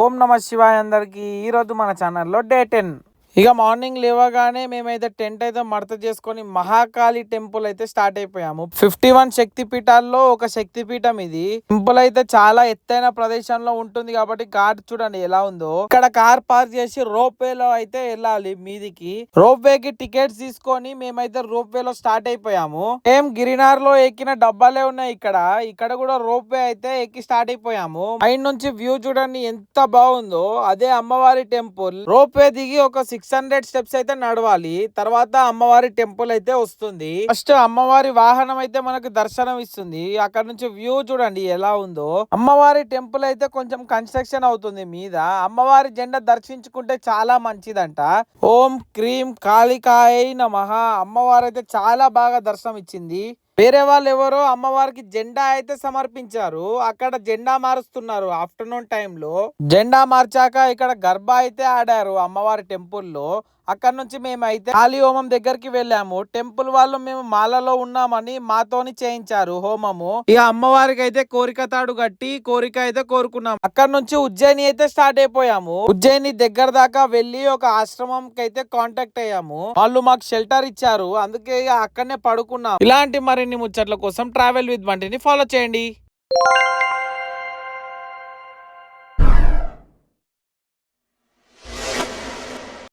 ఓం నమ శివాయ అందరికి. ఈరోజు మన ఛానల్లో డే 10. ఇక మార్నింగ్ లేవగానే మేమైతే టెంట్ అయితే మడత చేసుకొని మహాకాళి టెంపుల్ అయితే స్టార్ట్ అయిపోయాము. 51 శక్తి పీఠాల్లో ఒక శక్తి పీఠం ఇది. టెంపుల్ అయితే చాలా ఎత్తైన ప్రదేశంలో ఉంటుంది కాబట్టి ఘాట్ చూడండి ఎలా ఉందో. ఇక్కడ కార్ పార్క్ చేసి రోప్ వే లో అయితే వెళ్ళాలి మీదికి. రోప్ వే కి టికెట్స్ తీసుకొని మేమైతే రోప్ వే లో స్టార్ట్ అయిపోయాము. గిరినార్ లో ఎక్కిన డబ్బాలే ఉన్నాయి ఇక్కడ కూడా రోప్ వే అయితే ఎక్కి స్టార్ట్ అయిపోయాము. పైన నుంచి వ్యూ చూడండి ఎంత బాగుందో. అదే అమ్మవారి టెంపుల్. రోప్ వే దిగి ఒక 600 స్టెప్స్ అయితే నడవాలి. తర్వాత అమ్మవారి టెంపుల్ అయితే వస్తుంది. ఫస్ట్ అమ్మవారి వాహనం అయితే మనకు దర్శనం ఇస్తుంది. అక్కడ నుంచి వ్యూ చూడండి ఎలా ఉందో. అమ్మవారి టెంపుల్ అయితే కొంచెం కన్స్ట్రక్షన్ అవుతుంది మీద. అమ్మవారి జెండా దర్శించుకుంటే చాలా మంచిదంట. ఓం క్రీం కాళికాయ నమః. అమ్మవారు అయితే చాలా బాగా దర్శనం ఇచ్చింది. వేరే వాళ్ళు ఎవరో అమ్మవారికి జెండా అయితే సమర్పించారు. అక్కడ జెండా మారుస్తున్నారు ఆఫ్టర్నూన్ టైంలో. జెండా మార్చాక ఇక్కడ గర్భ అయితే ఆడారు అమ్మవారి టెంపుల్లో. అక్కడ నుంచి మేమైతే కాళీ హోమం దగ్గరికి వెళ్ళాము. టెంపుల్ వాళ్ళు మేము మాలలో ఉన్నామని మాతోని చేయించారు హోమము. ఇక అమ్మవారికి అయితే కోరిక తాడు కట్టి కోరిక అయితే కోరుకున్నాం. అక్కడ నుంచి ఉజ్జయిని అయితే స్టార్ట్ అయిపోయాము. ఉజ్జయిని దగ్గర దాకా వెళ్ళి ఒక ఆశ్రమం అయితే కాంటాక్ట్ అయ్యాము. వాళ్ళు మాకు షెల్టర్ ఇచ్చారు. అందుకే ఇక అక్కడనే పడుకున్నాం. ఇలాంటి మరిన్ని ముచ్చట్ల కోసం ట్రావెల్ విత్ బంటిని ఫాలో చేయండి.